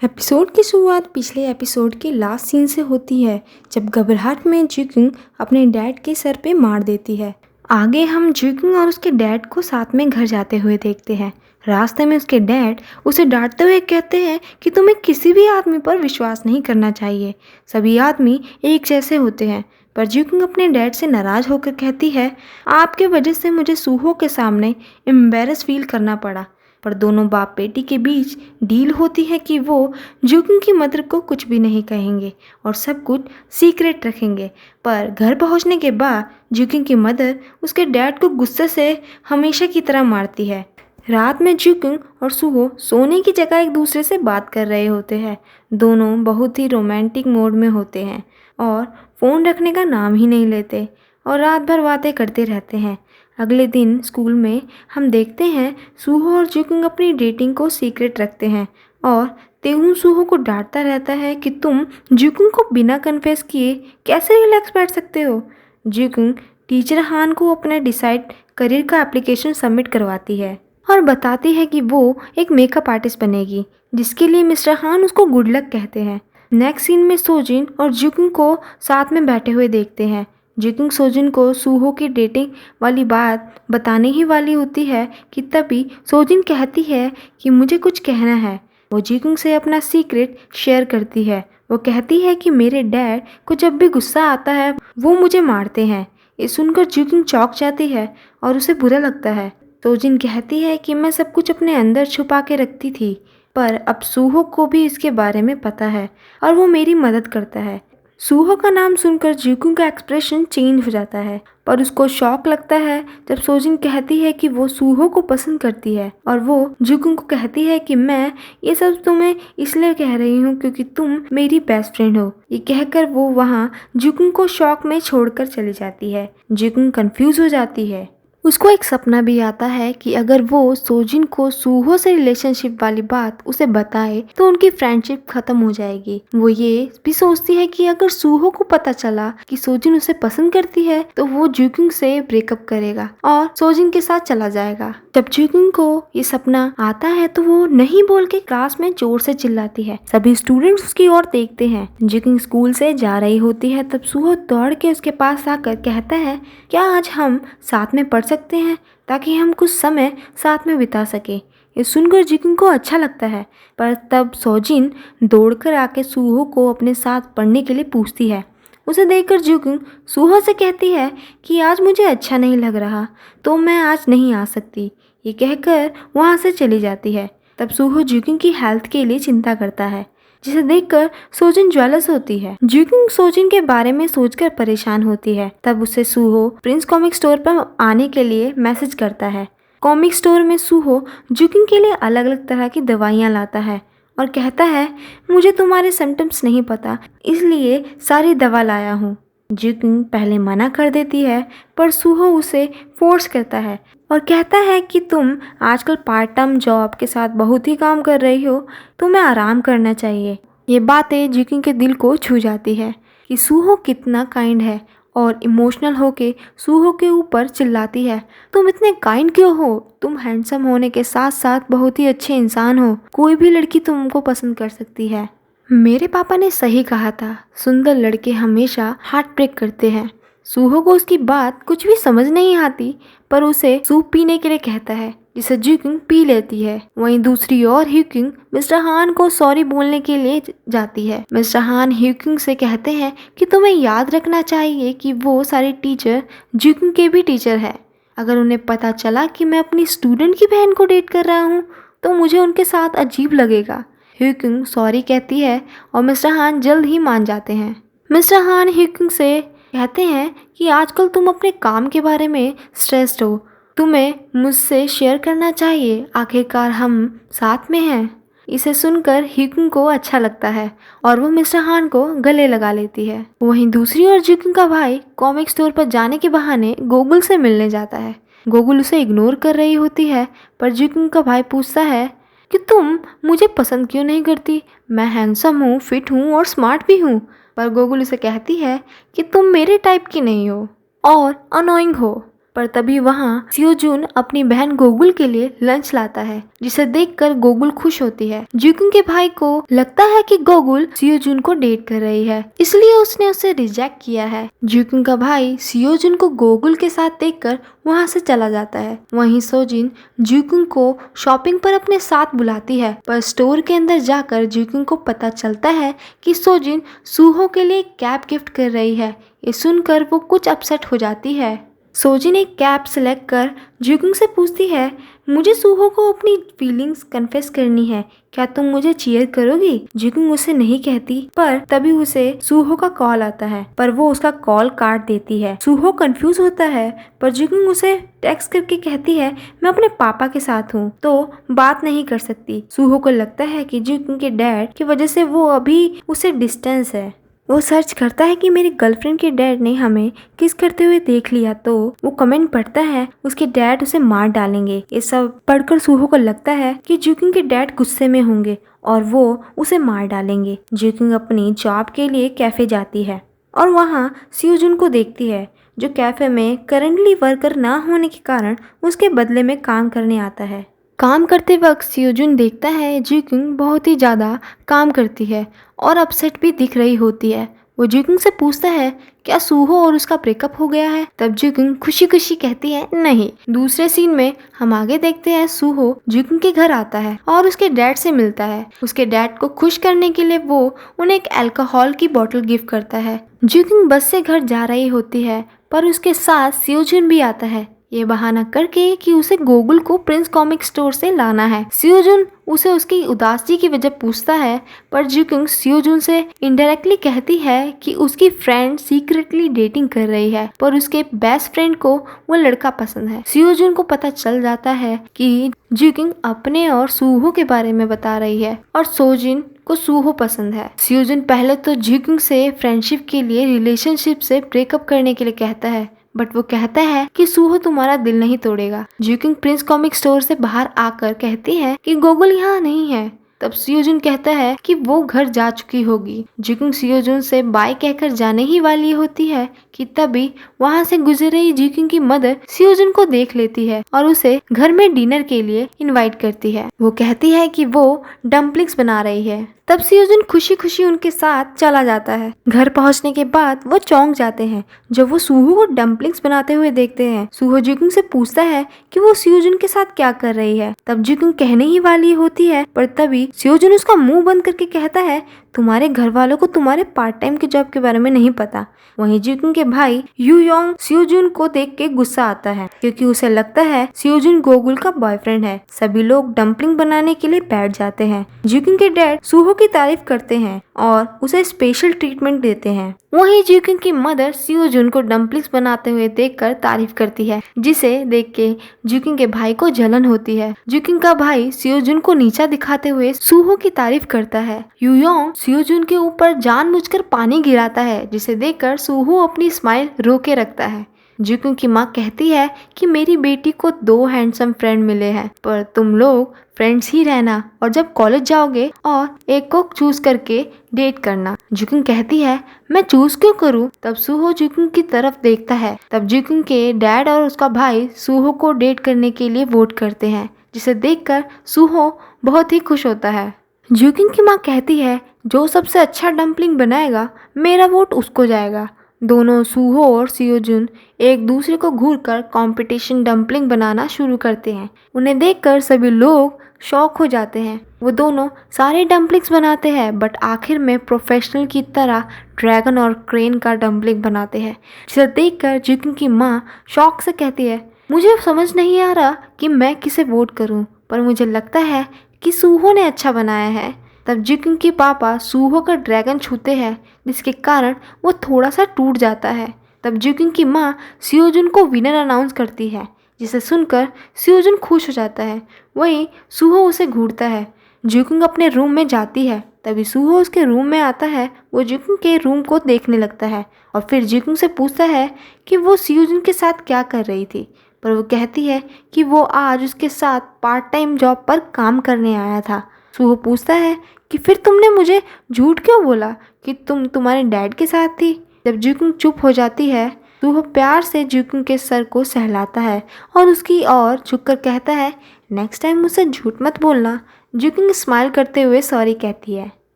Episode की शुरुआत पिछले एपिसोड के लास्ट सीन से होती है, जब घबराहट में जुकिंग अपने डैड के सर पे मार देती है। आगे हम जुकिंग और उसके डैड को साथ में घर जाते हुए देखते हैं। रास्ते में उसके डैड उसे डांटते हुए कहते हैं कि तुम्हें किसी भी आदमी पर विश्वास नहीं करना चाहिए, सभी आदमी एक जैसे होते हैं। पर जुकिंग अपने डैड से नाराज़ होकर कहती है, आपके वजह से मुझे सूहो के सामने एम्बेरस फील करना पड़ा। पर दोनों बाप बेटी के बीच डील होती है कि वो जुकिंग की मदर को कुछ भी नहीं कहेंगे और सब कुछ सीक्रेट रखेंगे। पर घर पहुंचने के बाद जुकिंग की मदर उसके डैड को गुस्से से हमेशा की तरह मारती है। रात में जुकिंग और सुहो सोने की जगह एक दूसरे से बात कर रहे होते हैं। दोनों बहुत ही रोमांटिक मोड में होते हैं और फ़ोन रखने का नाम ही नहीं लेते और रात भर बातें करते रहते हैं। अगले दिन स्कूल में हम देखते हैं सूहो और जुकिंग अपनी डेटिंग को सीक्रेट रखते हैं और तेहून सूहो को डांटता रहता है कि तुम जुकिंग को बिना कन्फेस किए कैसे रिलैक्स बैठ सकते हो। जुकिंग टीचर हान को अपना डिसाइड करियर का एप्लीकेशन सबमिट करवाती है और बताती है कि वो एक मेकअप आर्टिस्ट बनेगी, जिसके लिए मिस्टर हान उसको गुड लक कहते हैं। नेक्स्ट सीन में सोजिन और जुकिंग को साथ में बैठे हुए देखते हैं। जुकिंग सोजिन को सूहो की डेटिंग वाली बात बताने ही वाली होती है कि तभी सोजिन कहती है कि मुझे कुछ कहना है। वो जुकिंग से अपना सीक्रेट शेयर करती है। वो कहती है कि मेरे डैड को जब भी गुस्सा आता है वो मुझे मारते हैं। ये सुनकर जुकिंग चौंक जाती है और उसे बुरा लगता है। सोजिन कहती है कि मैं सब कुछ अपने अंदर छुपा के रखती थी, पर अब सूहो को भी इसके बारे में पता है और वो मेरी मदद करता है। सूहो का नाम सुनकर जुकिंग का एक्सप्रेशन चेंज हो जाता है, पर उसको शॉक लगता है जब सोजिन कहती है कि वो सूहो को पसंद करती है और वो जुकिंग को कहती है कि मैं ये सब तुम्हें इसलिए कह रही हूँ क्योंकि तुम मेरी बेस्ट फ्रेंड हो। ये कहकर वो वहाँ जुकिंग को शॉक में छोड़कर चली जाती है। जुकिंग कंफ्यूज हो जाती है। उसको एक सपना भी आता है कि अगर वो सोजिन को सूहो से रिलेशनशिप वाली बात उसे बताए तो उनकी फ्रेंडशिप खत्म हो जाएगी। वो ये भी सोचती है कि अगर सूहो को पता चला कि सोजिन उसे पसंद करती है तो वो जुकिंग से ब्रेकअप करेगा और सोजिन के साथ चला जाएगा। जब जुकिंग को ये सपना आता है तो वो नहीं बोल के क्लास में जोर से चिल्लाती है। सभी स्टूडेंट्स उसकी ओर देखते हैं। जुकिंग स्कूल से जा रही होती है तब सूहो दौड़ के उसके पास आकर कहता है, क्या आज हम साथ में पढ़ सकते हैं ताकि हम कुछ समय साथ में बिता सके। ये सुनकर जुकिंग को अच्छा लगता है, पर तब सोजिन दौड़कर आके सूहो को अपने साथ पढ़ने के लिए पूछती है। उसे देखकर जुकिंग सूहो से कहती है कि आज मुझे अच्छा नहीं लग रहा तो मैं आज नहीं आ सकती। ये कहकर वहाँ से चली जाती है। तब सूहो जुकिंग की हेल्थ के लिए चिंता करता है, जिसे देखकर सोजिन ज्वेलस होती है। जुकिंग सोजिन के बारे में सोचकर परेशान होती है। तब उसे सूहो प्रिंस कॉमिक स्टोर पर आने के लिए मैसेज करता है। कॉमिक स्टोर में सूहो जुकिंग के लिए अलग अलग तरह की दवाइयाँ लाता है और कहता है, मुझे तुम्हारे सिम्टम्स नहीं पता इसलिए सारी दवा लाया हूँ। जुकिंग पहले मना कर देती है, पर सूहो उसे फोर्स करता है और कहता है कि तुम आजकल पार्ट टाइम जॉब के साथ बहुत ही काम कर रही हो, तुम्हें आराम करना चाहिए। ये बातें जुकिंग के दिल को छू जाती है कि सूहो कितना काइंड है और इमोशनल होके सूहो के ऊपर चिल्लाती है, तुम इतने काइंड क्यों हो? तुम हैंडसम होने के साथ साथ बहुत ही अच्छे इंसान हो। कोई भी लड़की तुमको पसंद कर सकती है। मेरे पापा ने सही कहा था, सुंदर लड़के हमेशा हार्ट ब्रेक करते हैं। सूहो को उसकी बात कुछ भी समझ नहीं आती, पर उसे सूप पीने के लिए कहता है, जिसे जुकिंग पी लेती है। वहीं दूसरी ओर ह्यूकिंग मिस्टर हान को सॉरी बोलने के लिए जाती है। मिस्टर हान ह्यूकिंग से कहते हैं कि तुम्हें याद रखना चाहिए कि वो सारे टीचर जुकिंग के भी टीचर है। अगर उन्हें पता चला कि मैं अपनी स्टूडेंट की बहन को डेट कर रहा हूँ तो मुझे उनके साथ अजीब लगेगा। ह्यूकिंग सॉरी कहती है और मिस्टर हान जल्द ही मान जाते हैं। मिस्टर हान ह्यूकिंग से कहते हैं कि आजकल तुम अपने काम के बारे में स्ट्रेस्ड हो, तुम्हें मुझसे शेयर करना चाहिए, आखिरकार हम साथ में हैं। इसे सुनकर ह्यूकिंग को अच्छा लगता है और वो मिस्टर हान को गले लगा लेती है। वहीं दूसरी ओर जुकिंग का भाई कॉमिक स्टोर पर जाने के बहाने गोकुल से मिलने जाता है। गोकुल उसे इग्नोर कर रही होती है, पर जुकिंग का भाई पूछता है कि तुम मुझे पसंद क्यों नहीं करती? मैं हैंडसम हूँ, फिट हूँ और स्मार्ट भी हूँ। पर गोकुल उसे कहती है कि तुम मेरे टाइप की नहीं हो और अनोइंग हो। पर तभी वहाँ सियोजुन अपनी बहन गोकुल के लिए लंच लाता है, जिसे देखकर गोकुल खुश होती है। जिकुंग के भाई को लगता है कि गोकुल सियोजुन को डेट कर रही है, इसलिए उसने उसे रिजेक्ट किया है। जिकुंग का भाई सियोजुन को गोकुल के साथ देखकर वहाँ से चला जाता है। वहीं सोजिन जिकुंग को शॉपिंग पर अपने साथ बुलाती है, पर स्टोर के अंदर जाकर जिकुंग को पता चलता है कि सोजिन सूहो के लिए कैप गिफ्ट कर रही है। ये सुनकर वो कुछ अपसेट हो जाती है। सोजिन एक कैप सेलेक्ट कर जिकुंग से पूछती है, मुझे सूहो को अपनी फीलिंग्स कन्फेस करनी है, क्या तुम मुझे चीयर करोगी? जिकुंग उसे नहीं कहती, पर तभी उसे सूहो का कॉल आता है, पर वो उसका कॉल काट देती है। सूहो कंफ्यूज होता है, पर जिकुंग उसे टेक्स्ट करके कहती है, मैं अपने पापा के साथ हूँ तो बात नहीं कर सकती। सूहो को लगता है कि जिकुंग के डैड की वजह से वो अभी उसे डिस्टेंस है। वो सर्च करता है कि मेरी गर्लफ्रेंड के डैड ने हमें किस करते हुए देख लिया, तो वो कमेंट पढ़ता है उसके डैड उसे मार डालेंगे। ये सब पढ़कर सूहो को लगता है कि जिकुंग के डैड गुस्से में होंगे और वो उसे मार डालेंगे। जिकुंग अपनी जॉब के लिए कैफे जाती है और वहाँ सियोजुन को देखती है, जो कैफे में करंटली वर्कर ना होने के कारण उसके बदले में काम करने आता है। काम करते वक्त सियोजुन देखता है जिकुंग बहुत ही ज़्यादा काम करती है और अपसेट भी दिख रही होती है। वो जिकुंग से पूछता है, क्या सूहो और उसका ब्रेकअप हो गया है? तब जिकुंग खुशी खुशी कहती है, नहीं। दूसरे सीन में हम आगे देखते हैं सूहो जिकुंग के घर आता है और उसके डैड से मिलता है। उसके डैड को खुश करने के लिए वो उन्हें एक अल्कोहल की बोतल गिफ्ट करता है। जिकुंग बस से घर जा रही होती है, पर उसके साथ सियोजुन भी आता है, ये बहाना करके कि उसे गोकुल को प्रिंस कॉमिक स्टोर से लाना है। सियोजुन उसे उसकी उदासी की वजह पूछता है, पर जिकुंग सियोजुन से इनडायरेक्टली कहती है कि उसकी फ्रेंड सीक्रेटली डेटिंग कर रही है, पर उसके बेस्ट फ्रेंड को वो लड़का पसंद है। सियोजुन को पता चल जाता है कि जिकुंग अपने और सूहो के बारे में बता रही है और सोजिन को सूहो पसंद है। सियोजुन पहले तो जिकुंग से फ्रेंडशिप के लिए रिलेशनशिप से ब्रेकअप करने के लिए कहता है, बट वो कहता है कि सूहो तुम्हारा दिल नहीं तोड़ेगा। जिकुंग प्रिंस कॉमिक स्टोर से बाहर आकर कहती है कि गोकुल यहाँ नहीं है। तब सियोजुन कहता है कि वो घर जा चुकी होगी। जिकुंग सियोजुन से बाय कहकर जाने ही वाली होती है कि तभी वहाँ से गुजर रही जिकुंग की मदर सियोजुन को देख लेती है और उसे घर में डिनर के लिए इनवाइट करती है। वो कहती है कि वो डम्पलिंग्स बना रही है। तब सियोजुन खुशी खुशी उनके साथ चला जाता है। घर पहुंचने के बाद वो चौंक जाते हैं जब वो सूहो को डम्पलिंग्स बनाते हुए देखते हैं। सूहो जिकुंग से पूछता है कि वो सियोजुन के साथ क्या कर रही है। तब जिकुंग कहने ही वाली होती है, पर तभी सियोजुन उसका मुंह बंद करके कहता है, तुम्हारे घर वालों को तुम्हारे पार्ट टाइम के जॉब के बारे में नहीं पता। वहीं जिकुंग के भाई यूयोंग सियोजुन को देख के गुस्सा आता है, क्योंकि उसे लगता है सियोजुन गोकुल का बॉयफ्रेंड है। सभी लोग डम्पलिंग बनाने के लिए बैठ जाते हैं। जिकुंग के डैड सूहो की तारीफ करते हैं और उसे स्पेशल ट्रीटमेंट देते हैं। वहीं जिकुंग की मदर सियोजुन को डम्पलिंग्स बनाते हुए देखकर तारीफ करती है, जिसे देख के जिकुंग के भाई को जलन होती है। जिकुंग का भाई सियोजुन को नीचा दिखाते हुए सूहो की तारीफ करता है। यूयोंग सियोजुन के ऊपर जानबूझकर पानी गिराता है, जिसे देखकर सूहो अपनी स्माइल रोके रखता है। जिकुंग की माँ कहती है कि मेरी बेटी को 2 हैंडसम फ्रेंड मिले हैं, पर तुम लोग फ्रेंड्स ही रहना और जब कॉलेज जाओगे और एक को चूज करके डेट करना। जिकुंग कहती है, मैं चूज क्यों करूं? तब सूहो जिकुंग की तरफ देखता है। तब जिकुंग के डैड और उसका भाई सूहो को डेट करने के लिए वोट करते हैं, जिसे देखकर सूहो बहुत ही खुश होता है। जिकुंग की माँ कहती है, जो सबसे अच्छा डम्पलिंग बनाएगा मेरा वोट उसको जाएगा। दोनों सूहो और सियोजुन एक दूसरे को घूरकर कंपटीशन डम्पलिंग बनाना शुरू करते हैं। उन्हें देखकर सभी लोग शॉक हो जाते हैं। वो दोनों सारे डम्पलिंग्स बनाते हैं, बट आखिर में प्रोफेशनल की तरह ड्रैगन और क्रेन का डम्पलिंग बनाते हैं, जिसे देखकर जिकुंग की माँ शॉक से कहती है, मुझे समझ नहीं आ रहा कि मैं किसे वोट करूं, पर मुझे लगता है कि सूहो ने अच्छा बनाया है। तब जिकुंग के पापा सूहो का ड्रैगन छूते हैं, जिसके कारण वो थोड़ा सा टूट जाता है। तब जिकुंग की माँ सियोजुन को विनर अनाउंस करती है, जिसे सुनकर सियोजुन खुश हो जाता है। वहीं सूहो उसे घूरता है। जिकुंग अपने रूम में जाती है, तभी सूहो उसके रूम में आता है। वो जिकुंग के रूम को देखने लगता है और फिर जिकुंग से पूछता है कि वो सियोजुन के साथ क्या कर रही थी, पर वो कहती है कि वो आज उसके साथ पार्ट टाइम जॉब पर काम करने आया था। सूहो पूछता है कि फिर तुमने मुझे झूठ क्यों बोला कि तुम तुम्हारे डैड के साथ थी। जब जिकुंग चुप हो जाती है, सूहो प्यार से जुकिंग के सर को सहलाता है और उसकी ओर झुककर कहता है, नेक्स्ट टाइम मुझसे झूठ मत बोलना। जुकिंग स्माइल करते हुए सॉरी कहती है।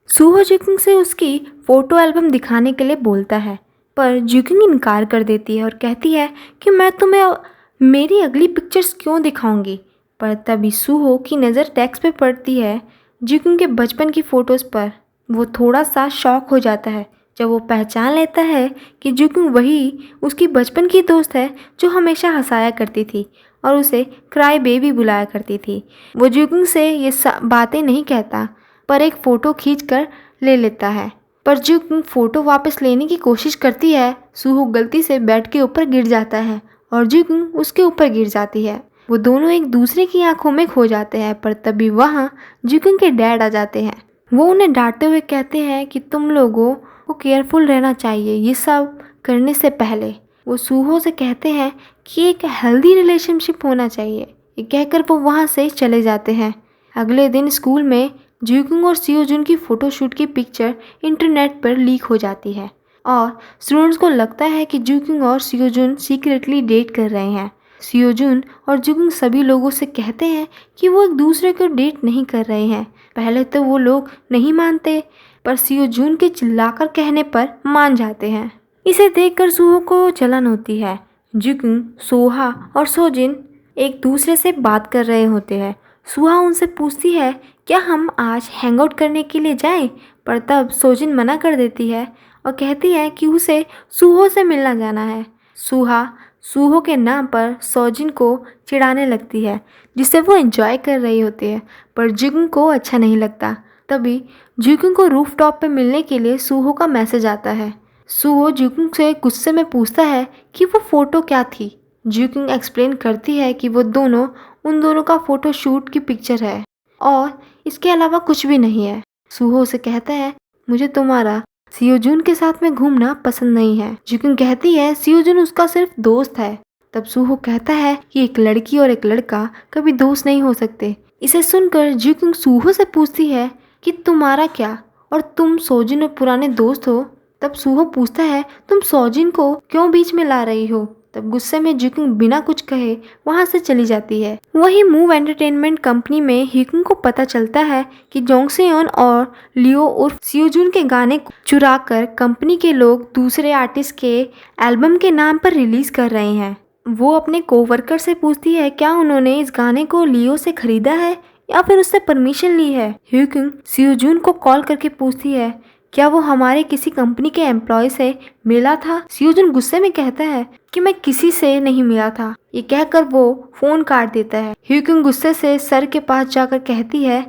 सूहो जुकिंग से उसकी फ़ोटो एल्बम दिखाने के लिए बोलता है, पर जुकिंग इनकार कर देती है और कहती है कि मैं तुम्हें मेरी अगली पिक्चर्स क्यों दिखाऊंगी। पर तभी सूहो की नज़र डेस्क पे पड़ती है जुकिंग के बचपन की फ़ोटोज़ पर। वो थोड़ा सा शॉक हो जाता है जब वो पहचान लेता है कि जुकिंग वही उसकी बचपन की दोस्त है जो हमेशा हंसाया करती थी और उसे क्राई बेबी बुलाया करती थी। वो जुकिंग से ये बातें नहीं कहता, पर एक फ़ोटो खींच कर ले लेता है। पर जुकिंग फ़ोटो वापस लेने की कोशिश करती है। सूहो गलती से बेड के ऊपर गिर जाता है और जुकिंग उसके ऊपर गिर जाती है। वो दोनों एक दूसरे की आंखों में खो जाते हैं, पर तभी वहाँ जुकिंग के डैड आ जाते हैं। वो उन्हें डांटते हुए कहते हैं कि तुम लोगों को केयरफुल रहना चाहिए ये सब करने से पहले। वो सूहो से कहते हैं कि एक हेल्दी रिलेशनशिप होना चाहिए। ये कहकर वो वहाँ से चले जाते हैं। अगले दिन स्कूल में जुकिंग और सियोजुन की फ़ोटोशूट की पिक्चर इंटरनेट पर लीक हो जाती है और स्टूडेंट्स को लगता है कि जुकिंग और सियोजुन सीक्रेटली डेट कर रहे हैं। सियोजुन और जुकिंग सभी लोगों से कहते हैं कि वो एक दूसरे को डेट नहीं कर रहे हैं। पहले तो वो लोग नहीं मानते, पर सियोजुन के चिल्लाकर कहने पर मान जाते हैं। इसे देखकर सूहो को जलन होती है। जुकिंग, सोहा और सोजिन एक दूसरे से बात कर रहे होते हैं। सुहा उनसे पूछती है क्या हम आज हैंग आउट करने के लिए जाएं? पर तब सोजिन मना कर देती है और कहती है कि उसे सूहो से मिलना जाना है। सुहा सूहो के नाम पर सोजिन को चिढ़ाने लगती है जिससे वो एंजॉय कर रही होती है, पर जुकिंग को अच्छा नहीं लगता। तभी जुकिंग को रूफटॉप पे मिलने के लिए सूहो का मैसेज आता है। सूहो जुकिंग से गुस्से में पूछता है कि वो फ़ोटो क्या थी। जुकिंग एक्सप्लेन करती है कि वो उन दोनों का फ़ोटो शूट की पिक्चर है और इसके अलावा कुछ भी नहीं है। सूहो से कहता है मुझे तुम्हारा सियोजुन के साथ में घूमना पसंद नहीं है। जुकिंग कहती है सियोजुन उसका सिर्फ दोस्त है। तब सूहो कहता है कि एक लड़की और एक लड़का कभी दोस्त नहीं हो सकते। इसे सुनकर जुकिंग सूहो से पूछती है कि तुम्हारा क्या और तुम सोजिन और पुराने दोस्त हो। तब सूहो पूछता है तुम सोजिन को क्यों बीच में ला रही हो। तब गुस्से में जुकिंग बिना कुछ कहे वहां से चली जाती है। वहीं मूव एंटरटेनमेंट कंपनी में हिकुंग को पता चलता है कि जोंग सेयोन और लियो उर्फ सियोजुन के गाने को चुराकर कंपनी के लोग दूसरे आर्टिस्ट के एल्बम के नाम पर रिलीज कर रहे हैं। वो अपने कोवर्कर से पूछती है क्या उन्होंने इस गाने को लियो से खरीदा है या फिर उससे परमिशन ली है। हिकुंग सियोजुन को कॉल करके पूछती है क्या वो हमारे किसी कंपनी के एम्प्लॉय से मिला था। सियोजुन गुस्से में कहता है कि मैं किसी से नहीं मिला था। ये कहकर वो फोन काट देता है। हिकुंग गुस्से से सर के पास जाकर कहती है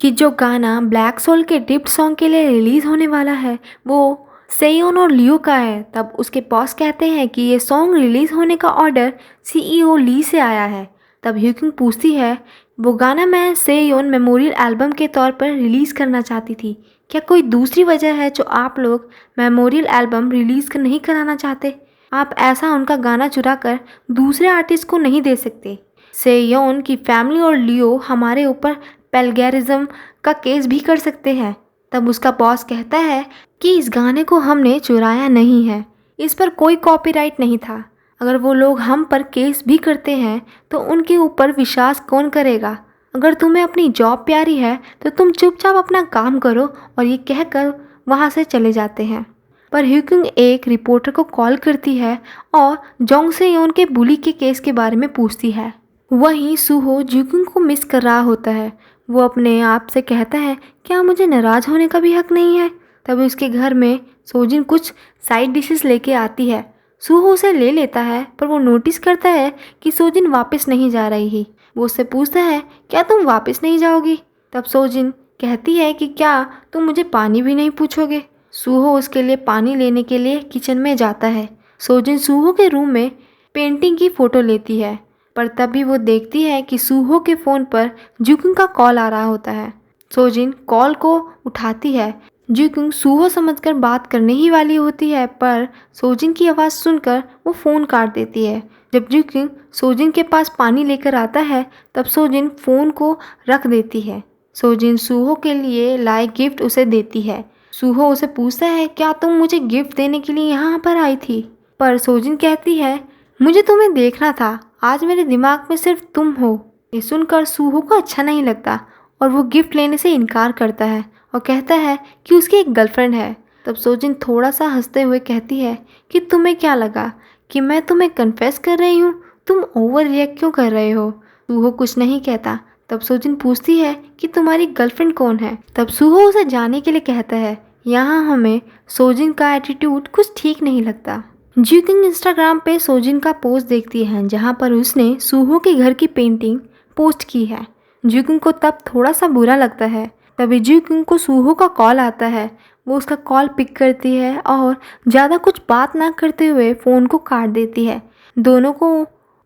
कि जो गाना ब्लैक सोल के डिप्ट सॉन्ग के लिए रिलीज होने वाला है वो सेयोन और लियो का है। तब उसके बॉस कहते हैं कि ये सॉन्ग रिलीज होने का ऑर्डर CEO ली से आया है। तब हिकुंग पूछती है वो गाना मैं सेयोन मेमोरियल एल्बम के तौर पर रिलीज़ करना चाहती थी। क्या कोई दूसरी वजह है जो आप लोग मेमोरियल एल्बम रिलीज़ नहीं कराना चाहते? आप ऐसा उनका गाना चुरा कर दूसरे आर्टिस्ट को नहीं दे सकते। सेयोन की फैमिली और लियो हमारे ऊपर प्लेगैरिज्म का केस भी कर सकते हैं। तब उसका बॉस कहता है कि इस गाने को हमने चुराया नहीं है, इस पर कोई कॉपीराइट नहीं था। अगर वो लोग हम पर केस भी करते हैं तो उनके ऊपर विश्वास कौन करेगा। अगर तुम्हें अपनी जॉब प्यारी है तो तुम चुपचाप अपना काम करो। और ये कहकर वहाँ से चले जाते हैं। पर हिकुंग एक रिपोर्टर को कॉल करती है और जोंग सेयोन के बुली के केस के बारे में पूछती है। वहीं सूहो जुकिंग को मिस कर रहा होता है। वो अपने आप से कहता है क्या मुझे नाराज़ होने का भी हक नहीं है। तभी उसके घर में सोजिन कुछ साइड डिशेस लेके आती है। सूहो उसे ले लेता है, पर वो नोटिस करता है कि सोजिन वापस नहीं जा रही है। वो उससे पूछता है क्या तुम वापस नहीं जाओगी। तब सोजिन कहती है कि क्या तुम मुझे पानी भी नहीं पूछोगे। सूहो उसके लिए पानी लेने के लिए किचन में जाता है। सोजिन सूहो के रूम में पेंटिंग की फ़ोटो लेती है, पर तभी वो देखती है कि सूहो के फ़ोन पर जुकिंग का कॉल आ रहा होता है। सोजिन कॉल को उठाती है। जुकिंग सूहो समझकर बात करने ही वाली होती है, पर सोजिन की आवाज़ सुनकर वो फ़ोन काट देती है। जब जुकिंग सोजिन के पास पानी लेकर आता है तब सोजिन फ़ोन को रख देती है। सोजिन सूहो के लिए लाए गिफ्ट उसे देती है। सूहो उसे पूछता है क्या तुम मुझे गिफ्ट देने के लिए यहाँ पर आई थी। पर सोजिन कहती है मुझे तुम्हें देखना था, आज मेरे दिमाग में सिर्फ तुम हो। ये सुनकर सूहो को अच्छा नहीं लगता और वो गिफ्ट लेने से इनकार करता है और कहता है कि उसकी एक गर्लफ्रेंड है। तब सोजिन थोड़ा सा हंसते हुए कहती है कि तुम्हें क्या लगा कि मैं तुम्हें कन्फेस कर रही हूँ, तुम ओवर रिएक्ट क्यों कर रहे हो। सूहो कुछ नहीं कहता। तब सोजिन पूछती है कि तुम्हारी गर्लफ्रेंड कौन है। तब सूहो उसे जाने के लिए कहता है। यहाँ हमें सोजिन का एटीट्यूड कुछ ठीक नहीं लगता। ज्यूकिंग इंस्टाग्राम पे सोजिन का पोस्ट देखती है जहाँ पर उसने सूहो के घर की पेंटिंग पोस्ट की है। ज्यूकिंग को तब थोड़ा सा बुरा लगता है। तभी ज्यूकिंग को सूहो का कॉल आता है। वो उसका कॉल पिक करती है और ज़्यादा कुछ बात ना करते हुए फ़ोन को काट देती है। दोनों को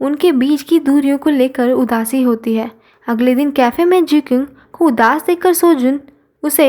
उनके बीच की दूरियों को लेकर उदासी होती है। अगले दिन कैफ़े में ज्यूकिंग को उदास देखकर सोजिन उसे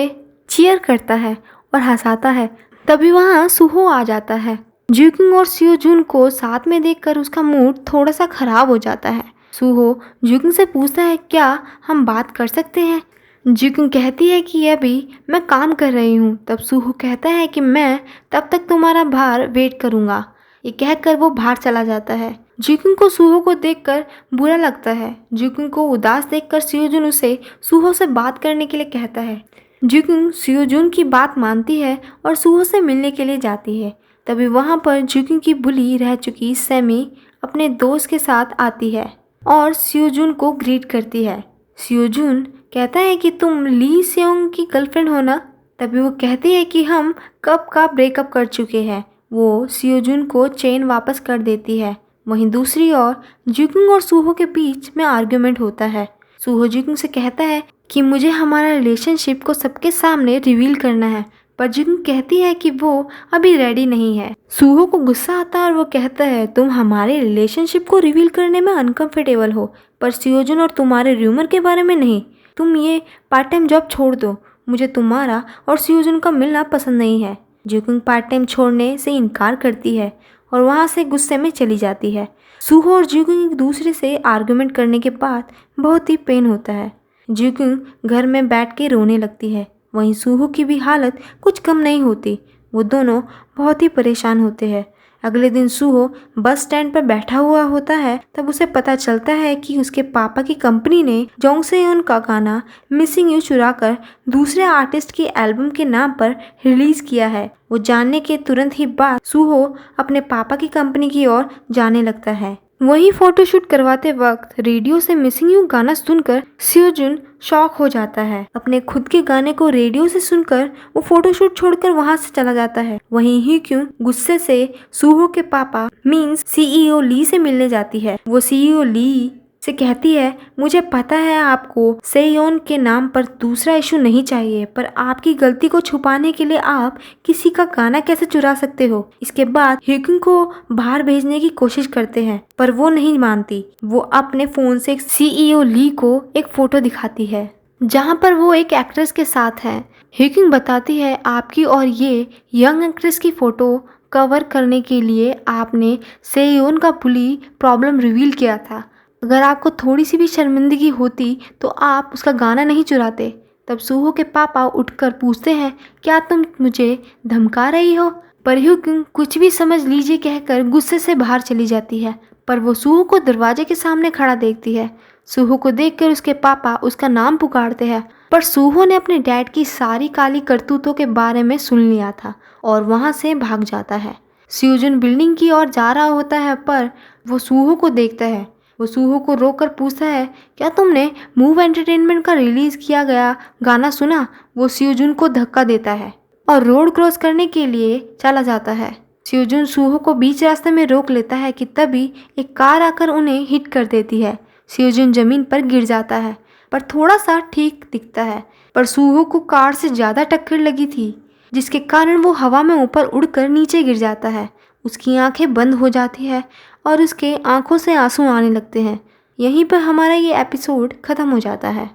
चीयर करता है और हंसाता है। तभी वहाँ सूहो आ जाता है। ज्यूकिंग और सियोजुन को साथ में देखकर उसका मूड थोड़ा सा खराब हो जाता है। सूहो ज्यूकिंग से पूछता है क्या हम बात कर सकते हैं। ज्यूकिंग कहती है कि अभी मैं काम कर रही हूँ। तब सूहो कहता है कि मैं तब तक तुम्हारा बाहर वेट करूँगा। ये कहकर वो बाहर चला जाता है। ज्यूकिंग को सूहो को देखकर बुरा लगता है। ज्यूकिंग को उदास देखकर सियोजुन उसे सूहो से बात करने के लिए कहता है। ज्यूकिंग सियोजुन की बात मानती है और सूहो से मिलने के लिए जाती है। तभी वहाँ पर ज्यूकिंग की बुली रह चुकी सेमी अपने दोस्त के साथ आती है और सियोजुन को ग्रीट करती है। सियोजुन कहता है कि तुम ली सेयोंग की गर्लफ्रेंड हो ना। तभी वो कहती है कि हम कब का ब्रेकअप कर चुके हैं। वो सियोजुन को चेन वापस कर देती है। वहीं दूसरी ओर ज्यूकिंग और सूहो के बीच में आर्ग्यूमेंट होता है। सूहो ज्यूकिंग से कहता है कि मुझे हमारा रिलेशनशिप को सबके सामने रिवील करना है, पर ज्यूकिंग कहती है कि वो अभी रेडी नहीं है। सूहो को गुस्सा आता है और वो कहता है तुम हमारे रिलेशनशिप को रिवील करने में अनकंफर्टेबल हो, पर सियोजुन और तुम्हारे र्यूमर के बारे में नहीं। तुम ये पार्ट टाइम जॉब छोड़ दो, मुझे तुम्हारा और सियोजुन का मिलना पसंद नहीं है। ज्यूकिंग पार्ट टाइम छोड़ने से इनकार करती है और वहाँ से गुस्से में चली जाती है। सूहो और ज्यूकिंग एक दूसरे से आर्गुमेंट करने के बाद बहुत ही पेन होता है। ज्यूकिंग घर में बैठ के रोने लगती है। वहीं सूहो की भी हालत कुछ कम नहीं होती। वो दोनों बहुत ही परेशान होते हैं। अगले दिन सूहो बस स्टैंड पर बैठा हुआ होता है। तब उसे पता चलता है कि उसके पापा की कंपनी ने जोंग से-योन का गाना मिसिंग यू चुराकर दूसरे आर्टिस्ट की एल्बम के नाम पर रिलीज किया है। वो जानने के तुरंत ही बाद सूहो अपने पापा की कंपनी की ओर जाने लगता है। वहीं फोटोशूट करवाते वक्त रेडियो से मिसिंग यू गाना सुनकर सियोजुन शॉक हो जाता है। अपने खुद के गाने को रेडियो से सुनकर वो फोटोशूट छोड़कर वहां से चला जाता है। वहीं ह्यूक्यूं गुस्से से सूहो के पापा मींस सीईओ ली से मिलने जाती है। वो सीईओ ली से कहती है मुझे पता है आपको सेयोन के नाम पर दूसरा इशू नहीं चाहिए, पर आपकी गलती को छुपाने के लिए आप किसी का गाना कैसे चुरा सकते हो। इसके बाद ह्यूक्यूं को बाहर भेजने की कोशिश करते हैं पर वो नहीं मानती। वो अपने फोन से सीईओ ली को एक फोटो दिखाती है जहाँ पर वो एक एक्ट्रेस के साथ है। ह्यूक्यूं बताती है आपकी और ये यंग एक्ट्रेस की फोटो कवर करने के लिए आपने सेयोन का बुली प्रॉब्लम रिवील किया था। अगर आपको थोड़ी सी भी शर्मिंदगी होती तो आप उसका गाना नहीं चुराते। तब सूहो के पापा उठकर पूछते हैं क्या तुम मुझे धमका रही हो, पर ह्यूक्यूं कुछ भी समझ लीजिए कहकर गुस्से से बाहर चली जाती है। पर वो सूहो को दरवाजे के सामने खड़ा देखती है। सूहो को देखकर उसके पापा उसका नाम पुकारते हैं, पर सूहो ने अपने डैड की सारी काली करतूतों के बारे में सुन लिया था और वहाँ से भाग जाता है। सियोजुन बिल्डिंग की ओर जा रहा होता है पर वो सूहो को देखता है। वो सूहो को रोककर पूछता है क्या तुमने मूव एंटरटेनमेंट का रिलीज किया गया गाना सुना। वो सियोजुन को धक्का देता है और रोड क्रॉस करने के लिए चला जाता है। सियोजुन सूहो को बीच रास्ते में रोक लेता है कि तभी एक कार आकर उन्हें हिट कर देती है। सियोजुन जमीन पर गिर जाता है पर थोड़ा सा ठीक दिखता है, पर सूहो को कार से ज़्यादा टक्कर लगी थी जिसके कारण वो हवा में ऊपर उड़कर नीचे गिर जाता है। उसकी आंखें बंद हो जाती है और उसके आंखों से आंसू आने लगते हैं। यहीं पर हमारा ये एपिसोड ख़त्म हो जाता है।